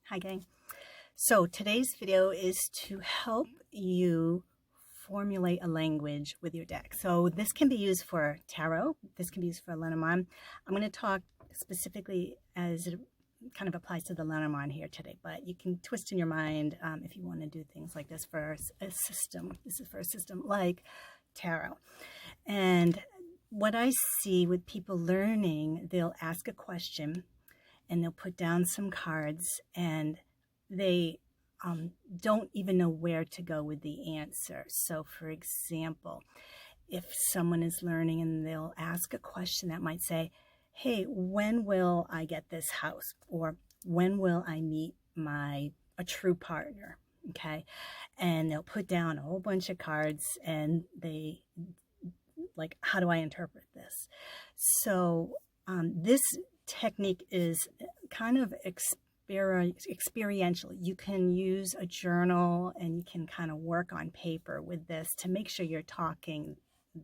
Hi gang. So today's video is to help you formulate a language with your deck. So this can be used for tarot. This can be used for Lenormand. I'm going to talk specifically as it kind of applies to the Lenormand here today, but you can twist in your mind if you want to do things like this for a system. This is for a system like tarot. And what I see with people learning, they'll ask a question and they'll put down some cards and they don't even know where to go with the answer. So for example, if someone is learning and they'll ask a question that might say, hey, when will I get this house? Or when will I meet a true partner? Okay. And they'll put down a whole bunch of cards and they like, how do I interpret this? So this technique is kind of experiential. You can use a journal and you can kind of work on paper with this to make sure you're talking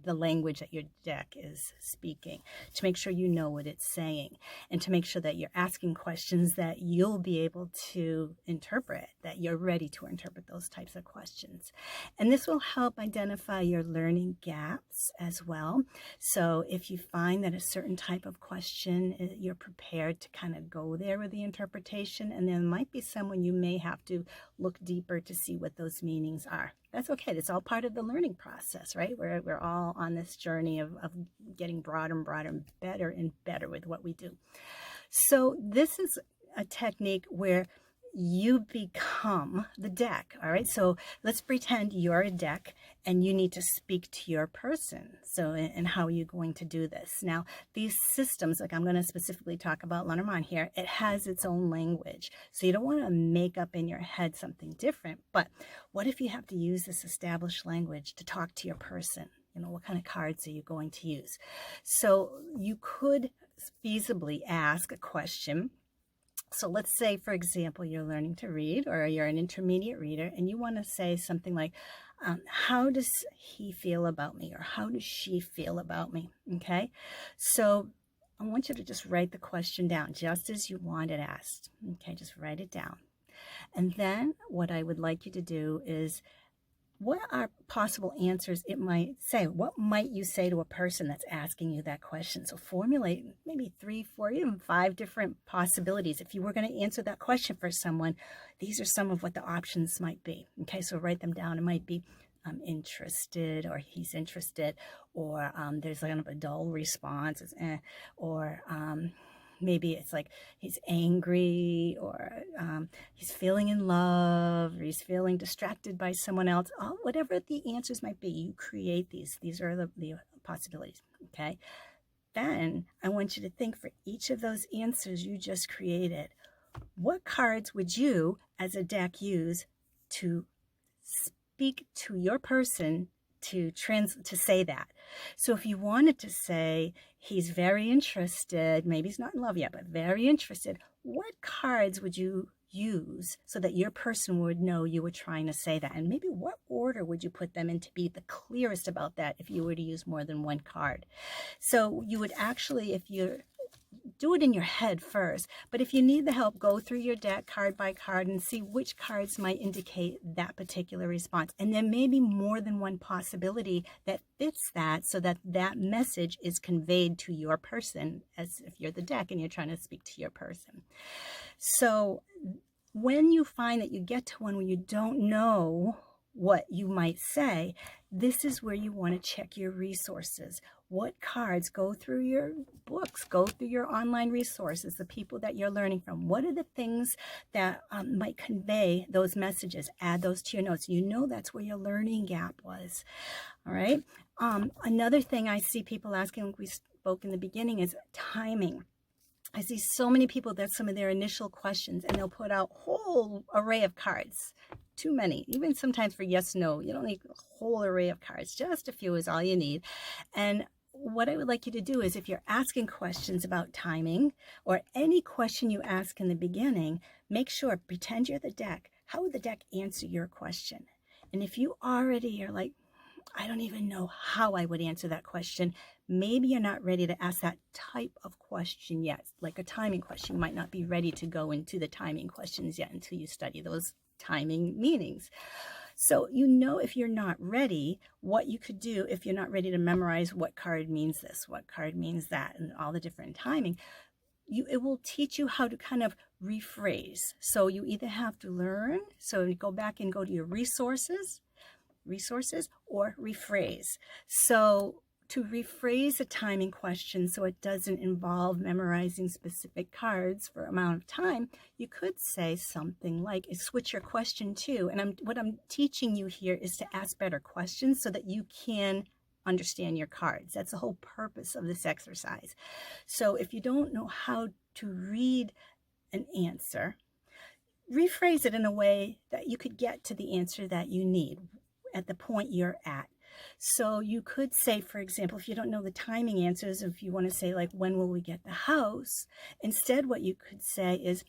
the language that your deck is speaking, to make sure you know what it's saying, and to make sure that you're asking questions that you'll be able to interpret, that you're ready to interpret those types of questions. And this will help identify your learning gaps as well. So if you find that a certain type of question, you're prepared to kind of go there with the interpretation, and there might be someone you may have to look deeper to see what those meanings are. That's okay. It's all part of the learning process, right? We're all on this journey of getting broader and broader and better with what we do. So this is a technique where you become the deck, all right? So let's pretend you're a deck and you need to speak to your person. So, and how are you going to do this? Now, these systems, like I'm going to specifically talk about Lenormand here, it has its own language. So you don't want to make up in your head something different, but what if you have to use this established language to talk to your person? You know, what kind of cards are you going to use? So you could feasibly ask a question. So let's say, for example, you're learning to read or you're an intermediate reader and you want to say something like, how does he feel about me? Or how does she feel about me? Okay. So I want you to just write the question down just as you want it asked. Okay. Just write it down. And then what I would like you to do is, what are possible answers it might say? What might you say to a person that's asking you that question? So formulate maybe 3, 4, even 5 different possibilities. If you were going to answer that question for someone, these are some of what the options might be. Okay, so write them down. It might be I'm interested, or he's interested, or there's kind of a dull response, or maybe it's like he's angry, or he's feeling in love, or he's feeling distracted by someone else. Whatever the answers might be, you create these. These are the possibilities, okay? Then I want you to think, for each of those answers you just created, what cards would you as a deck use to speak to your person to say that? So if you wanted to say he's very interested, maybe he's not in love yet, but very interested, what cards would you use so that your person would know you were trying to say that? And maybe what order would you put them in to be the clearest about that if you were to use more than one card? So you would actually, if you're do it in your head first, but if you need the help, go through your deck card by card and see which cards might indicate that particular response. And there may be more than one possibility that fits that, so that that message is conveyed to your person, as if you're the deck and you're trying to speak to your person. So when you find that you get to one where you don't know what you might say, this is where you want to check your resources. What cards? Go through your books, go through your online resources, the people that you're learning from. What are the things that might convey those messages? Add those to your notes. You know that's where your learning gap was. All right. Another thing I see people asking, like we spoke in the beginning, is timing. I see so many people, that's some of their initial questions, and they'll put out a whole array of cards. Too many, even sometimes for yes, no. You don't need a whole array of cards. Just a few is all you need. And what I would like you to do is, if you're asking questions about timing, or any question you ask in the beginning, make sure, pretend you're the deck. How would the deck answer your question? And if you already are like, I don't even know how I would answer that question. Maybe you're not ready to ask that type of question yet, like a timing question. You might not be ready to go into the timing questions yet until you study those timing meanings. So you know if you're not ready, what you could do if you're not ready to memorize what card means this, what card means that, and all the different timing. It will teach you how to kind of rephrase. So you either have to learn, so you go back and go to your resources or rephrase. So to rephrase a timing question so it doesn't involve memorizing specific cards for amount of time, you could say something like, switch your question to, and what I'm teaching you here is to ask better questions so that you can understand your cards. That's the whole purpose of this exercise. So if you don't know how to read an answer, rephrase it in a way that you could get to the answer that you need at the point you're at. So you could say, for example, if you don't know the timing answers, if you want to say like, when will we get the house? Instead, what you could say is,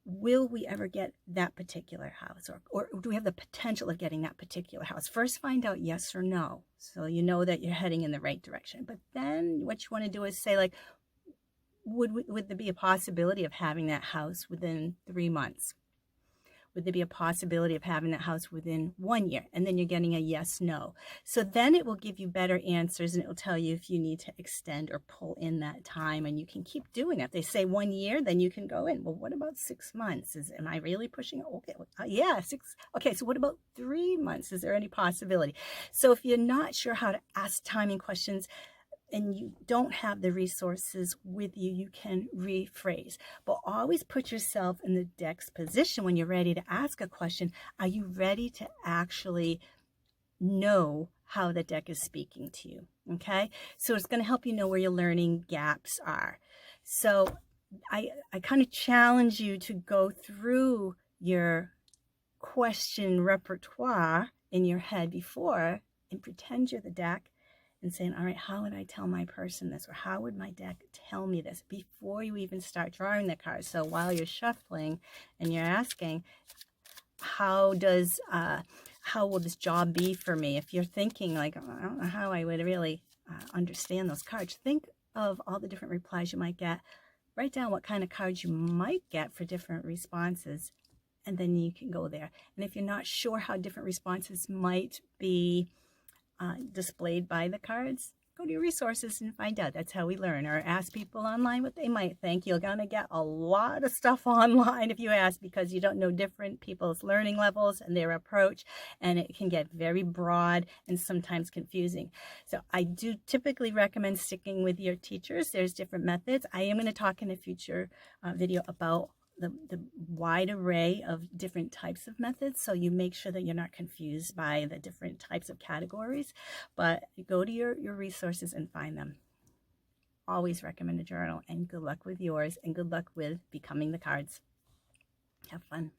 will we ever get that particular house? Or do we have the potential of getting that particular house? First, find out yes or no, so you know that you're heading in the right direction. But then what you want to do is say like, would there be a possibility of having that house within 3 months? Would there be a possibility of having that house within 1 year? And then you're getting a yes, no. So then it will give you better answers, and it will tell you if you need to extend or pull in that time, and you can keep doing it. If they say 1 year, then you can go in. Well, what about 6 months? Am I really pushing it? Okay, yeah, 6. Okay, so what about 3 months? Is there any possibility? So if you're not sure how to ask timing questions, and you don't have the resources with you, you can rephrase. But always put yourself in the deck's position when you're ready to ask a question. Are you ready to actually know how the deck is speaking to you? Okay, so it's going to help you know where your learning gaps are. So I kind of challenge you to go through your question repertoire in your head before and pretend you're the deck and saying, all right, how would I tell my person this? Or how would my deck tell me this before you even start drawing the cards? So while you're shuffling and you're asking, how will this job be for me? If you're thinking like, I don't know how I would really understand those cards, think of all the different replies you might get. Write down what kind of cards you might get for different responses, and then you can go there. And if you're not sure how different responses might be displayed by the cards, go to your resources and find out. That's how we learn. Or ask people online what they might think. You're going to get a lot of stuff online if you ask, because you don't know different people's learning levels and their approach, and it can get very broad and sometimes confusing. So I do typically recommend sticking with your teachers. There's different methods. I am going to talk in a future video about the wide array of different types of methods, so you make sure that you're not confused by the different types of categories, but go to your resources and find them. Always recommend a journal, and good luck with yours, and good luck with becoming the cards. Have fun.